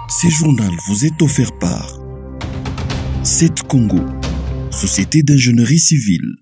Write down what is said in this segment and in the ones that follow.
Ce journal vous est offert par CET Congo, Société d'ingénierie civile.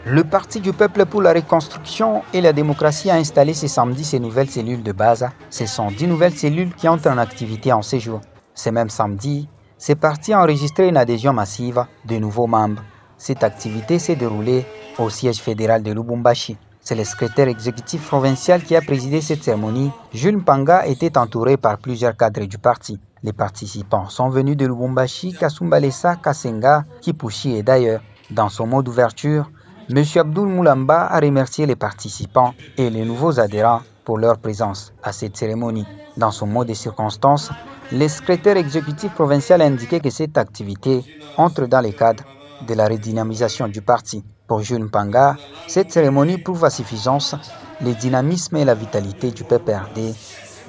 Le Parti du peuple pour la reconstruction et la démocratie a installé ce samedi ses nouvelles cellules de base. Ce sont 10 nouvelles cellules qui entrent en activité en ces jours. Ce même samedi, ce parti a enregistré une adhésion massive de nouveaux membres. Cette activité s'est déroulée au siège fédéral de Lubumbashi. C'est le secrétaire exécutif provincial qui a présidé cette cérémonie. Jules Mpanga était entouré par plusieurs cadres du parti. Les participants sont venus de Lubumbashi, Kasumbalesa, Kasenga, Kipushi et d'ailleurs. Dans son mot d'ouverture, M. Abdoul Moulamba a remercié les participants et les nouveaux adhérents pour leur présence à cette cérémonie. Dans son mot de circonstance, le secrétaire exécutif provincial a indiqué que cette activité entre dans le cadre de la redynamisation du parti. Pour Jules Mpanga, cette cérémonie prouve à suffisance le dynamisme et la vitalité du PPRD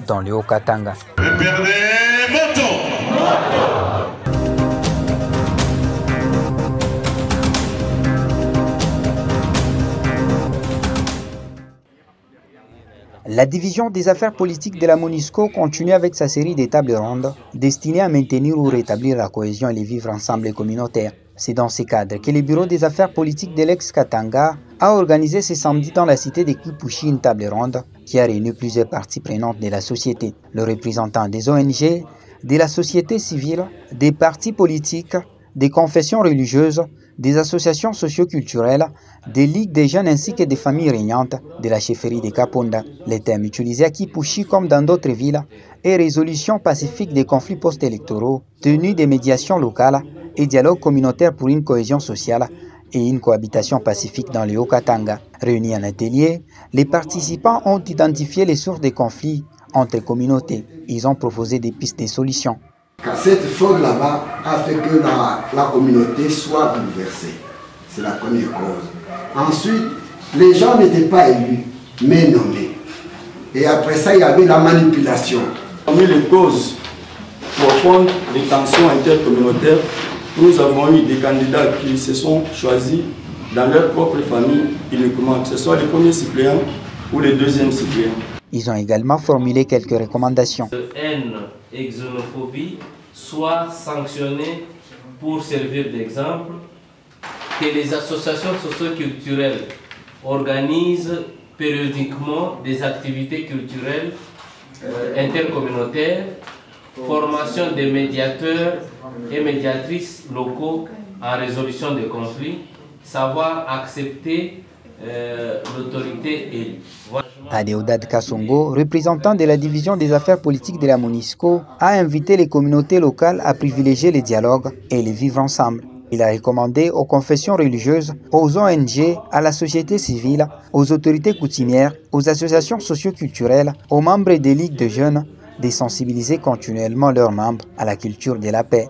dans le Haut-Katanga. La division des affaires politiques de la MONUSCO continue avec sa série de tables rondes destinées à maintenir ou rétablir la cohésion et le vivre ensemble communautaire. C'est dans ce cadre que le bureau des affaires politiques de l'ex-Katanga a organisé ce samedi dans la cité de Kipushi une table ronde qui a réuni plusieurs parties prenantes de la société. Le représentant des ONG, de la société civile, des partis politiques, des confessions religieuses, des associations socio-culturelles, des ligues des jeunes ainsi que des familles régnantes de la chefferie de Kaponda. Les thèmes utilisés à Kipushi comme dans d'autres villes est résolution pacifique des conflits post-électoraux, tenue des médiations locales et dialogue communautaire pour une cohésion sociale et une cohabitation pacifique dans le Haut-Katanga. Réunis en atelier, les participants ont identifié les sources des conflits entre communautés. Ils ont proposé des pistes de solutions. Cette faute là-bas a fait que la communauté soit bouleversée. C'est la première cause. Ensuite, les gens n'étaient pas élus, mais nommés. Et après ça, il y avait la manipulation. Parmi les causes profondes des tensions intercommunautaires, nous avons eu des candidats qui se sont choisis dans leur propre famille uniquement, que ce soit les premiers suppléants ou les deuxièmes suppléants. Ils ont également formulé quelques recommandations. Haine et xénophobie soient sanctionnées pour servir d'exemple, que les associations socio-culturelles organisent périodiquement des activités culturelles intercommunautaires, formation des médiateurs et médiatrices locaux en résolution des conflits, savoir accepter l'autorité élue. Adeodad Kasongo, représentant de la division des affaires politiques de la MONUSCO, a invité les communautés locales à privilégier les dialogues et les vivre ensemble. Il a recommandé aux confessions religieuses, aux ONG, à la société civile, aux autorités coutumières, aux associations socio-culturelles, aux membres des ligues de jeunes, de sensibiliser continuellement leurs membres à la culture de la paix.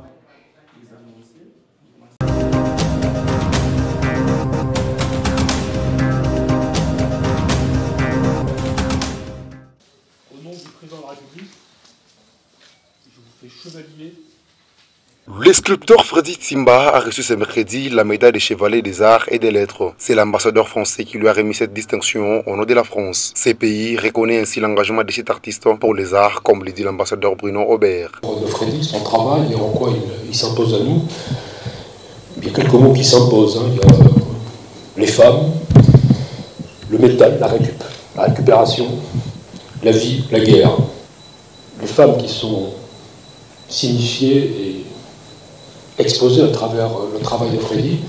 Le sculpteur Freddy Tsimba a reçu ce mercredi la médaille des chevaliers des arts et des lettres. C'est l'ambassadeur français qui lui a remis cette distinction au nom de la France. Ce pays reconnaît ainsi l'engagement de cet artiste pour les arts, comme le dit l'ambassadeur Bruno Aubert. Freddy, son travail, en quoi il s'impose à nous. Il y a quelques mots qui s'imposent. Il y a les femmes, le métal, la récupération, la vie, la guerre. Les femmes qui sont signifiées et exposées à travers le travail de Freddy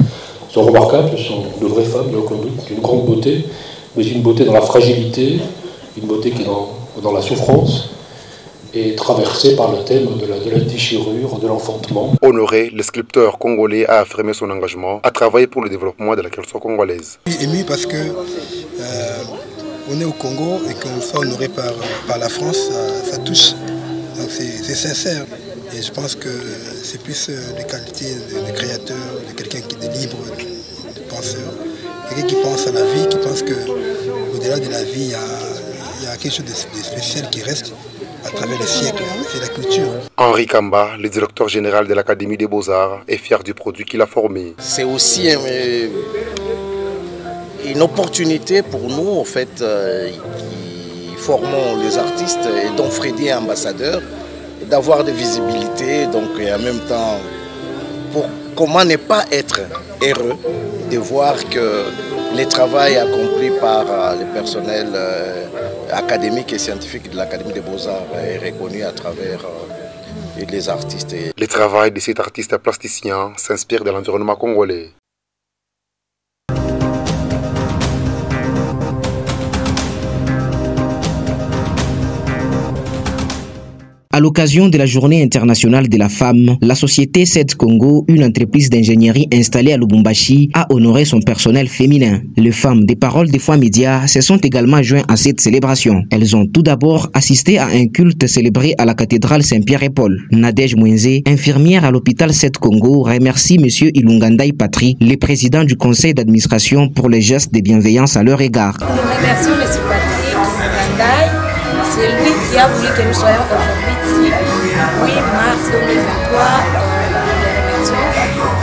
sont remarquables, ce sont de vraies femmes, il n'y a aucun doute, d'une grande beauté, mais une beauté dans la fragilité, une beauté qui est dans la souffrance, et traversée par le thème de la déchirure, de l'enfantement. Honoré, le sculpteur congolais a affirmé son engagement à travailler pour le développement de la culture congolaise. Je suis ému parce que on est au Congo et qu'on soit honoré par la France, ça touche. Donc c'est sincère. Et je pense que c'est plus les qualités de créateur, de quelqu'un qui est libre de penseur, quelqu'un qui pense à la vie, qui pense qu'au-delà de la vie, il y a quelque chose de spécial qui reste à travers les siècles, c'est la culture. Henri Kamba, le directeur général de l'Académie des Beaux-Arts, est fier du produit qu'il a formé. C'est aussi une opportunité pour nous, en fait, qui formons les artistes, et dont Freddy est ambassadeur, d'avoir de visibilité, donc et en même temps, comment ne pas être heureux de voir que le travail accompli par le personnel académique et scientifique de l'Académie des Beaux-Arts est reconnu à travers les artistes. Le travail de cet artiste plasticien s'inspire de l'environnement congolais. À l'occasion de la Journée internationale de la femme, la société SED Congo, une entreprise d'ingénierie installée à Lubumbashi, a honoré son personnel féminin. Les femmes des Paroles des Foi Médias se sont également joints à cette célébration. Elles ont tout d'abord assisté à un culte célébré à la cathédrale Saint-Pierre et Paul. Nadège Mwenze, infirmière à l'hôpital SED Congo, remercie M. Ilungandaï Patri, le président du conseil d'administration, pour les gestes de bienveillance à leur égard. Nous remercions M. Patri Ilungandaï. C'est lui qui a voulu que nous soyons aujourd'hui ici, 8 mars 2023,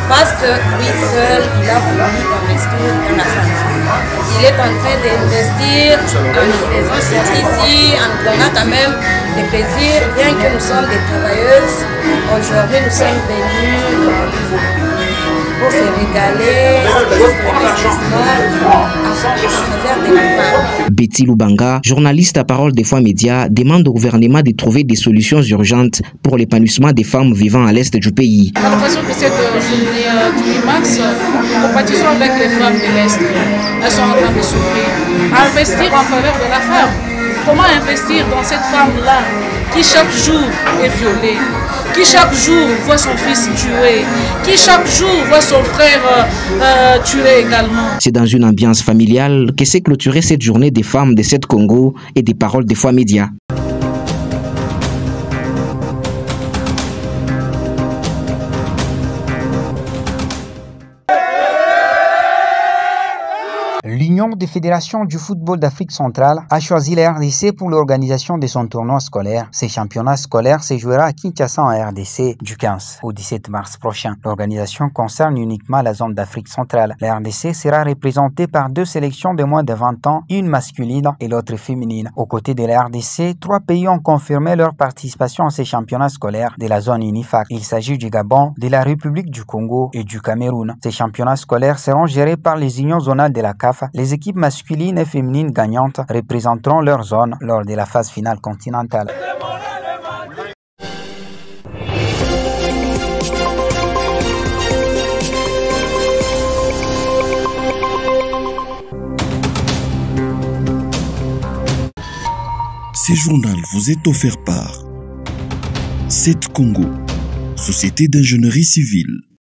parce que lui seul, il a voulu investir dans la famille. Il est en train d'investir en nous faisant sortir ici, en nous donnant quand même des plaisirs, bien que nous sommes des travailleuses. Aujourd'hui, nous sommes venus pour se régaler, Betty Lubanga, journaliste à Parole des Foi Médias, demande au gouvernement de trouver des solutions urgentes pour l'épanouissement des femmes vivant à l'est du pays. À l'occasion de cette journée du 8 mars, nous compatissons avec les femmes de l'Est. Elles sont en train de souffrir. Investir en faveur de la femme. Comment investir dans cette femme-là qui chaque jour est violée, qui chaque jour voit son fils tué, qui chaque jour voit son frère tué également. C'est dans une ambiance familiale que s'est clôturée cette journée des femmes de SED Congo et des Paroles des Foi Médias. L'Union des fédérations du football d'Afrique centrale a choisi la RDC pour l'organisation de son tournoi scolaire. Ces championnats scolaires se jouera à Kinshasa en RDC du 15 au 17 mars prochain. L'organisation concerne uniquement la zone d'Afrique centrale. La RDC sera représentée par 2 sélections de moins de 20 ans, une masculine et l'autre féminine. Aux côtés de la RDC, 3 pays ont confirmé leur participation à ces championnats scolaires de la zone UNIFAC. Il s'agit du Gabon, de la République du Congo et du Cameroun. Ces championnats scolaires seront gérés par les unions zonales de la CAF. Les équipes masculines et féminines gagnantes représenteront leur zone lors de la phase finale continentale. Ce journal vous est offert par SED Congo, Société d'ingénierie civile.